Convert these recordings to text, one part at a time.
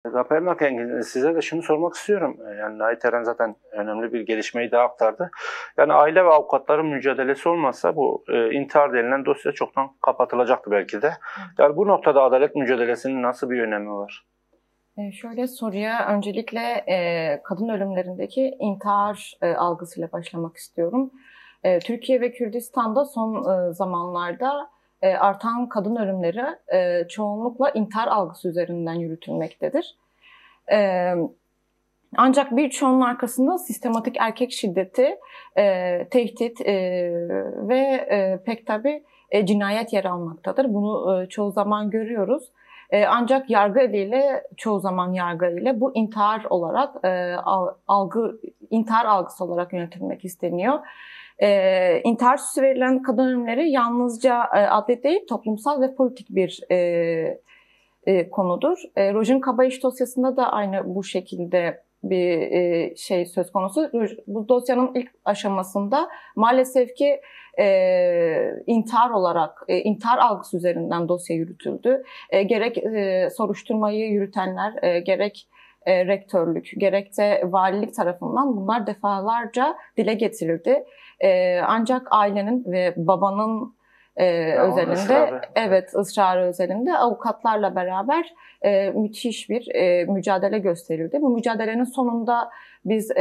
Zafer size de şunu sormak istiyorum. Yani Nait Eren zaten önemli bir gelişmeyi daha aktardı. Yani aile ve avukatların mücadelesi olmazsa bu intihar denilen dosya çoktan kapatılacaktı belki de. Yani bu noktada adalet mücadelesinin nasıl bir önemi var? Şöyle soruya öncelikle kadın ölümlerindeki intihar algısıyla başlamak istiyorum. Türkiye ve Kürdistan'da son zamanlarda artan kadın ölümleri çoğunlukla intihar algısı üzerinden yürütülmektedir. E, Ancak birçoğunun arkasında sistematik erkek şiddeti, tehdit ve pek tabii cinayet yer almaktadır. Bunu çoğu zaman görüyoruz. Ancak yargı eliyle, çoğu zaman yargı ile bu intihar olarak intihar algısı olarak yönetilmek isteniyor. İntihar süsü verilen kadın ölümleri yalnızca adli değil, toplumsal ve politik bir konudur. Rojin Kabayiş dosyasında da aynı bu şekilde bir şey söz konusu. Bu dosyanın ilk aşamasında maalesef ki intihar olarak, intihar algısı üzerinden dosya yürütüldü. Gerek soruşturmayı yürütenler, gerek rektörlük, gerek de valilik tarafından bunlar defalarca dile getirildi. Ancak ailenin ve babanın özelinde, ısrarı. evet, ısrarı özelinde avukatlarla beraber müthiş bir mücadele gösterildi. Bu mücadelenin sonunda biz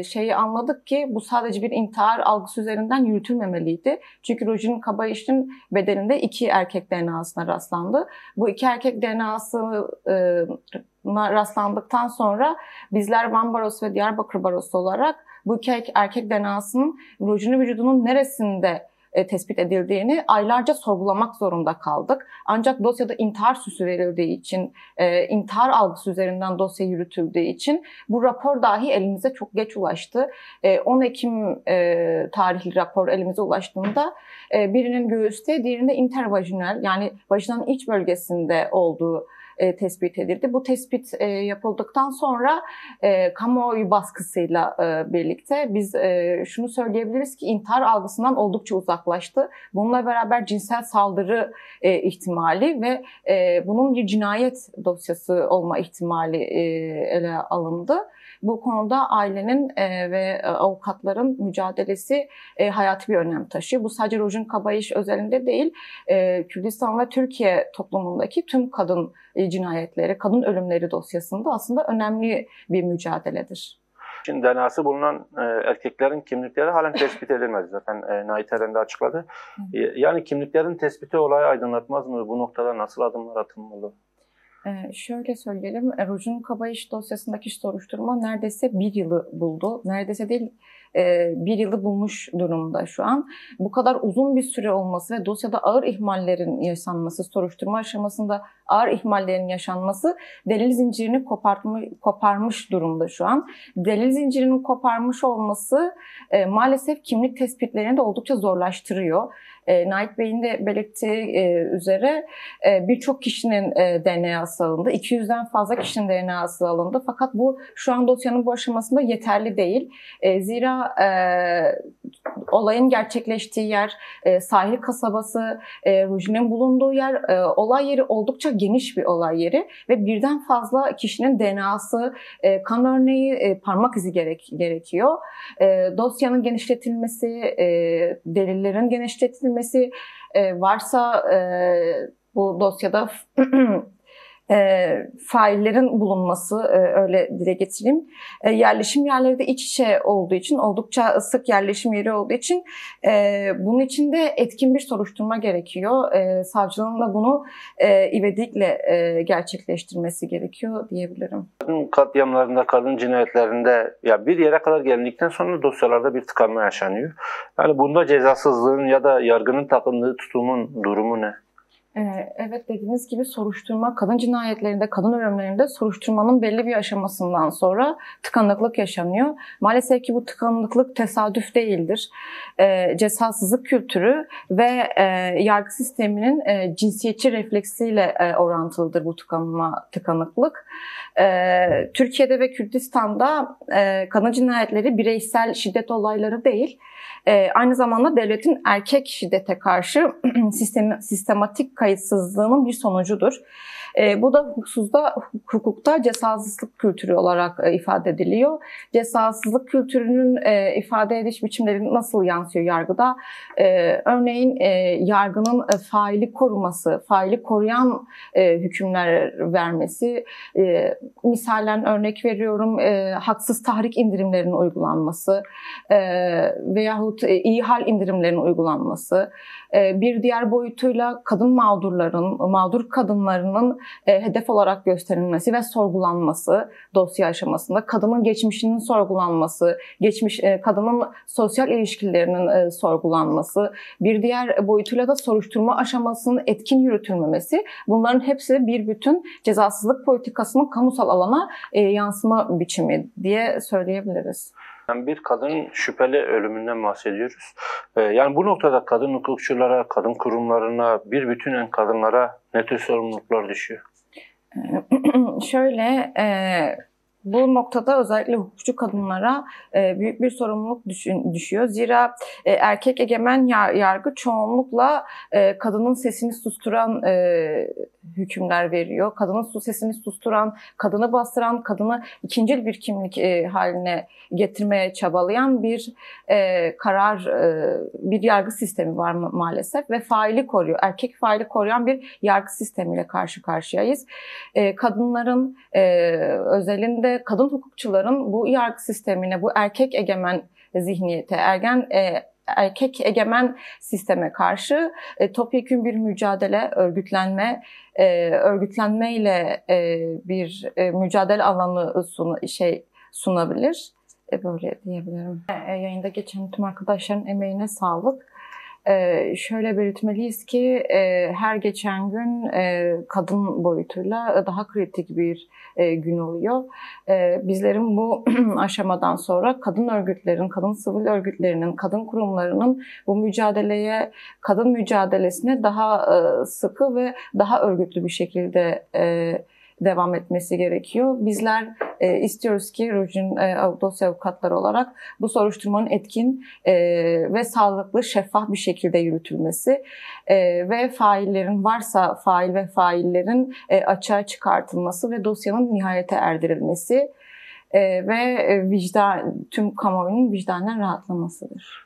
şeyi anladık ki bu sadece bir intihar algısı üzerinden yürütülmemeliydi. Çünkü Rojin Kabayiş'in bedeninde 2 erkek DNA'sına rastlandı. Bu 2 erkek DNA'sına rastlandıktan sonra bizler Van Barosu ve Diyarbakır Barosu olarak bu 2 erkek DNA'sının Rojin'in vücudunun neresinde tespit edildiğini aylarca sorgulamak zorunda kaldık. Ancak dosyada intihar süsü verildiği için, intihar algısı üzerinden dosya yürütüldüğü için bu rapor dahi elimize çok geç ulaştı. 10 Ekim tarihli rapor elimize ulaştığında birinin göğüste, diğerinde intervajinal, yani vajinanın iç bölgesinde olduğu tespit edildi. Bu tespit yapıldıktan sonra kamuoyu baskısıyla birlikte biz şunu söyleyebiliriz ki intihar algısından oldukça uzaklaştı. Bununla beraber cinsel saldırı ihtimali ve bunun bir cinayet dosyası olma ihtimali ele alındı. Bu konuda ailenin ve avukatların mücadelesi hayati bir önem taşıyor. Bu sadece Rojin Kabayiş özelinde değil, Kürdistan ve Türkiye toplumundaki tüm kadın cinayetleri, kadın ölümleri dosyasında aslında önemli bir mücadeledir. Şimdi DNA'sı bulunan erkeklerin kimlikleri halen tespit edilmedi zaten. Nait Eren de açıkladı. Yani kimliklerin tespiti olayı aydınlatmaz mı? Bu noktada nasıl adımlar atılmalı? Şöyle söyleyelim, Rojin Kabayiş dosyasındaki soruşturma neredeyse 1 yılı buldu. Neredeyse değil, 1 yılı bulmuş durumda şu an. Bu kadar uzun bir süre olması ve dosyada ağır ihmallerin yaşanması, soruşturma aşamasında ağır ihmallerin yaşanması delil zincirini koparmış durumda şu an. Delil zincirinin koparmış olması maalesef kimlik tespitlerini de oldukça zorlaştırıyor. Nait Bey'in de belirttiği üzere birçok kişinin DNA'sı alındı. 200'den fazla kişinin DNA'sı alındı. Fakat bu şu an dosyanın bu aşamasında yeterli değil. Zira olayın gerçekleştiği yer, sahil kasabası, Rojin'in bulunduğu yer, olay yeri oldukça geniş bir olay yeri ve birden fazla kişinin DNA'sı, kan örneği, parmak izi gerekiyor. Dosyanın genişletilmesi, delillerin genişletilmesi, varsa bu dosyada faillerin bulunması, öyle dile getireyim. Yerleşim yerleri de iç içe olduğu için, oldukça sık yerleşim yeri olduğu için bunun için de etkin bir soruşturma gerekiyor. Savcılığın da bunu ivedilikle gerçekleştirmesi gerekiyor diyebilirim. Kadın katliamlarında, kadın cinayetlerinde ya bir yere kadar gelindikten sonra dosyalarda bir tıkanma yaşanıyor. Yani bunda cezasızlığın ya da yargının takındığı tutumun durumu ne? Evet, dediğiniz gibi soruşturma, kadın cinayetlerinde, kadın ölümlerinde soruşturmanın belli bir aşamasından sonra tıkanıklık yaşanıyor. Maalesef ki bu tıkanıklık tesadüf değildir. Cezasızlık kültürü ve yargı sisteminin cinsiyetçi refleksiyle orantılıdır bu tıkanıklık. Türkiye'de ve Kürdistan'da kadın cinayetleri bireysel şiddet olayları değil, aynı zamanda devletin erkek şiddete karşı sistematik kayıtsızlığının bir sonucudur. Bu da hukukta cezasızlık kültürü olarak ifade ediliyor. Cezasızlık kültürünün ifade ediş biçimleri nasıl yansıyor yargıda? Örneğin yargının faili koruması, faili koruyan hükümler vermesi, misalen örnek veriyorum haksız tahrik indirimlerinin uygulanması veyahut iyi hal indirimlerinin uygulanması. Bir diğer boyutuyla kadın mağdur kadınlarının hedef olarak gösterilmesi ve sorgulanması dosya aşamasında, kadının geçmişinin sorgulanması, kadının sosyal ilişkilerinin sorgulanması, bir diğer boyutuyla da soruşturma aşamasının etkin yürütülmemesi, bunların hepsi bir bütün cezasızlık politikasının kamusal alana yansıma biçimi diye söyleyebiliriz. Yani bir kadının şüpheli ölümünden bahsediyoruz. Yani bu noktada kadın hukukçulara, kadın kurumlarına, bir bütünen kadınlara ne tür sorumluluklar düşüyor? Şöyle, bu noktada özellikle hukukçu kadınlara büyük bir sorumluluk düşüyor. Zira erkek egemen yargı çoğunlukla kadının sesini susturan hükümler veriyor. Kadının sesini susturan, kadını bastıran, kadını ikincil bir kimlik haline getirmeye çabalayan bir bir yargı sistemi var maalesef ve faili koruyor. Erkek faili koruyan bir yargı sistemiyle karşı karşıyayız. Kadınların özelinde kadın hukukçuların bu yargı sistemine, bu erkek egemen zihniyete, erkek egemen sisteme karşı topyekün bir mücadele, örgütlenmeyle bir mücadele alanı sunabilir. Böyle diyebilirim. Yayında geçen tüm arkadaşların emeğine sağlık. Şöyle belirtmeliyiz ki her geçen gün kadın boyutuyla daha kritik bir gün oluyor. Bizlerin bu aşamadan sonra kadın örgütlerin, kadın sivil örgütlerinin, kadın kurumlarının bu mücadeleye, kadın mücadelesine daha sıkı ve daha örgütlü bir şekilde devam etmesi gerekiyor. Bizler istiyoruz ki Rojin dosya avukatları olarak bu soruşturmanın etkin ve sağlıklı, şeffaf bir şekilde yürütülmesi ve varsa fail ve faillerin açığa çıkartılması ve dosyanın nihayete erdirilmesi ve tüm kamuoyunun vicdanen rahatlamasıdır.